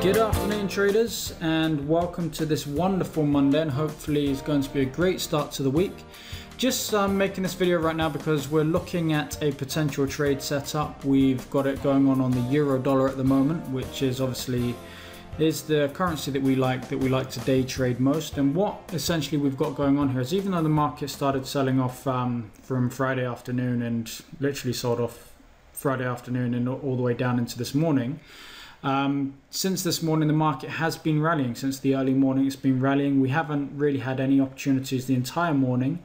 Good afternoon traders, and welcome to this wonderful Monday, and hopefully it's going to be a great start to the week. Just making this video right now because we're looking at a potential trade setup. We've got it going on the euro dollar at the moment, which is obviously the currency that we like to day trade most. And what essentially we've got going on here is, even though the market started selling off from Friday afternoon and literally sold off Friday afternoon and all the way down into this morning, since this morning the market has been rallying. Since the early morning it's been rallying. We haven't really had any opportunities the entire morning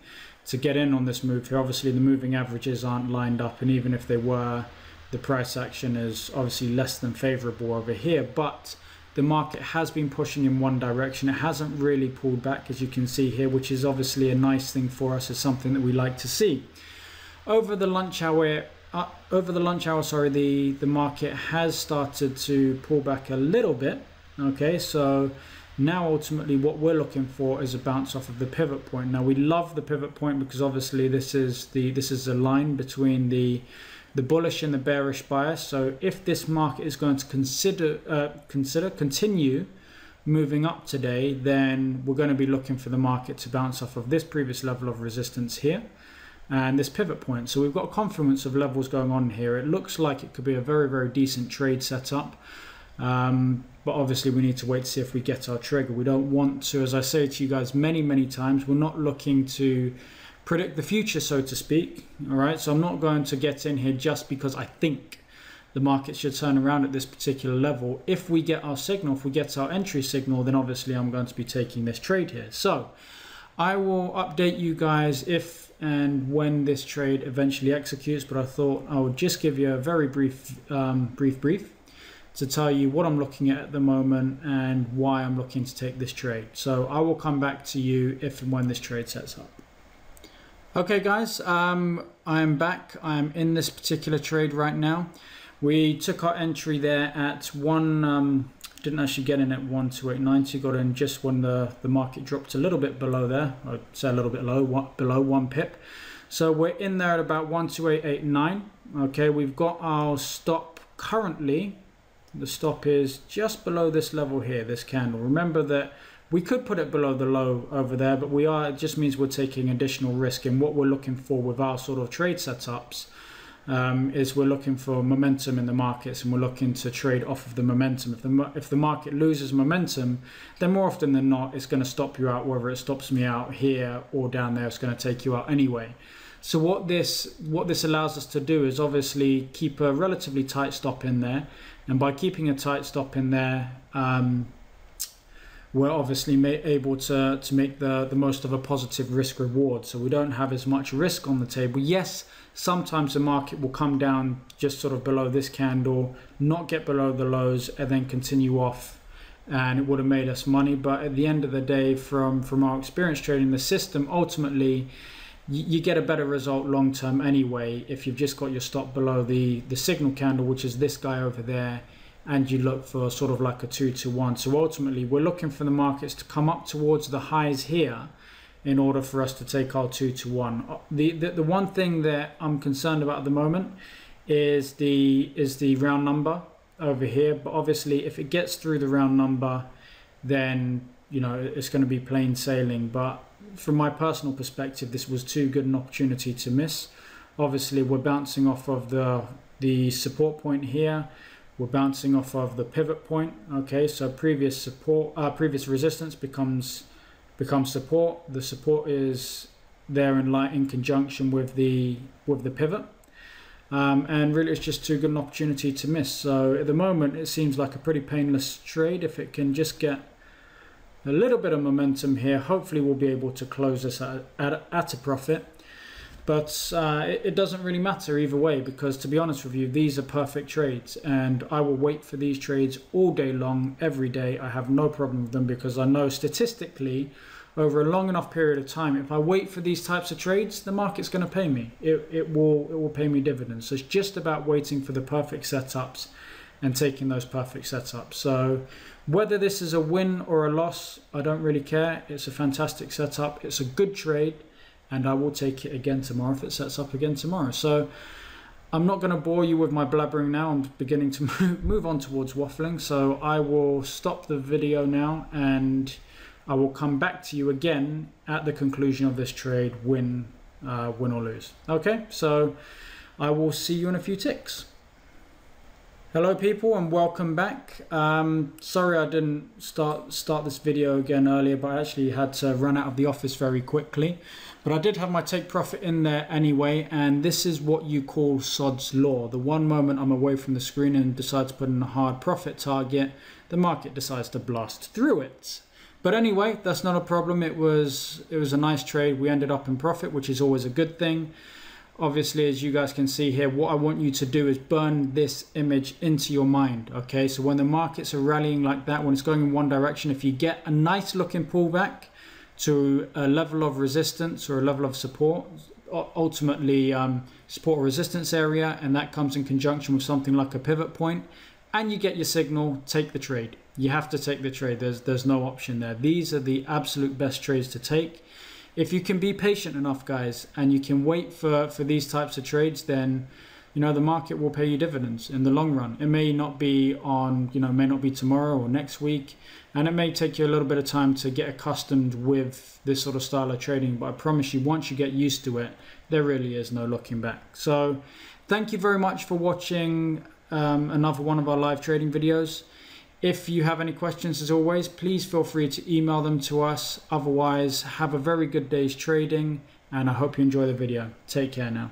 to get in on this move here. Obviously the moving averages aren't lined up, and even if they were, the price action is obviously less than favorable over here. But the market has been pushing in one direction. It hasn't really pulled back, as you can see here, which is obviously a nice thing for us. It's something that we like to see. Over the lunch hour, the market has started to pull back a little bit. Okay, so now ultimately what we're looking for is a bounce off of the pivot point. Now we love the pivot point because obviously this is a line between the bullish and the bearish bias. So if this market is going to continue moving up today, then we're going to be looking for the market to bounce off of this previous level of resistance here and this pivot point. So we've got a confluence of levels going on here. It looks like it could be a very, very decent trade setup, but obviously we need to wait to see if we get our trigger. We don't want to, as I say to you guys many times, we're not looking to predict the future, so to speak. All right, so I'm not going to get in here just because I think the market should turn around at this particular level. If we get our signal, if we get our entry signal, then obviously I'm going to be taking this trade here. So I will update you guys if and when this trade eventually executes, but I thought I would just give you a very brief to tell you what I'm looking at the moment and why I'm looking to take this trade. So I will come back to you if and when this trade sets up. Okay guys, I'm back. I'm in this particular trade right now. We took our entry there at didn't actually get in at 128.90, got in just when the market dropped a little bit below there. I'd say a little bit low, below 1 pip. So we're in there at about 128.89. Okay, we've got our stop currently. The stop is just below this level here, this candle. Remember that we could put it below the low over there, but it just means we're taking additional risk. And what we're looking for with our sort of trade setups is we're looking for momentum in the markets, and we're looking to trade off of the momentum. If the market loses momentum, then more often than not it's going to stop you out. Whether it stops me out here or down there, it's going to take you out anyway. So what this allows us to do is obviously keep a relatively tight stop in there, and by keeping a tight stop in there, we're obviously able to make the most of a positive risk reward. So we don't have as much risk on the table. Yes, sometimes the market will come down just sort of below this candle, not get below the lows, and then continue off, and it would have made us money. But at the end of the day, from our experience trading the system, ultimately you get a better result long term anyway if you've just got your stop below the signal candle, which is this guy over there, and you look for sort of like a 2-to-1. So ultimately we're looking for the markets to come up towards the highs here in order for us to take our 2-to-1. The one thing that I'm concerned about at the moment is the round number over here, but obviously if it gets through the round number, then you know it's going to be plain sailing. But from my personal perspective, this was too good an opportunity to miss. Obviously we're bouncing off of the support point here. We're bouncing off of the pivot point. Okay, so previous resistance becomes support. The support is there in conjunction with the pivot, and really it's just too good an opportunity to miss. So at the moment it seems like a pretty painless trade. If it can just get a little bit of momentum here, hopefully we'll be able to close this at a profit. But it doesn't really matter either way, because to be honest with you, these are perfect trades, and I will wait for these trades all day long, every day. I have no problem with them, because I know statistically over a long enough period of time, if I wait for these types of trades, the market's going to pay me. It will pay me dividends. So it's just about waiting for the perfect setups and taking those perfect setups. So whether this is a win or a loss, I don't really care. It's a fantastic setup. It's a good trade, and I will take it again tomorrow if it sets up again tomorrow. So I'm not going to bore you with my blabbering now. I'm beginning to move on towards waffling. So I will stop the video now and I will come back to you again at the conclusion of this trade, win or lose. Okay, so I will see you in a few ticks. Hello people and welcome back. Sorry I didn't start this video again earlier, but I actually had to run out of the office very quickly. But I did have my take profit in there anyway, and this is what you call Sod's Law. The one moment I'm away from the screen and decide to put in a hard profit target, the market decides to blast through it. But anyway, that's not a problem. It was a nice trade. We ended up in profit, which is always a good thing. Obviously, as you guys can see here, what I want you to do is burn this image into your mind, okay? So when the markets are rallying like that, when it's going in one direction, if you get a nice looking pullback to a level of resistance or a level of support, ultimately support or resistance area, and that comes in conjunction with something like a pivot point, and you get your signal, take the trade. You have to take the trade. There's no option there. These are the absolute best trades to take. If you can be patient enough, guys, and you can wait for these types of trades, then you know the market will pay you dividends in the long run. It may not be on, may not be tomorrow or next week, and it may take you a little bit of time to get accustomed with this sort of style of trading, but I promise you, once you get used to it, there really is no looking back. So thank you very much for watching another one of our live trading videos. If you have any questions, as always, please feel free to email them to us. Otherwise, have a very good day's trading, and I hope you enjoy the video. Take care now.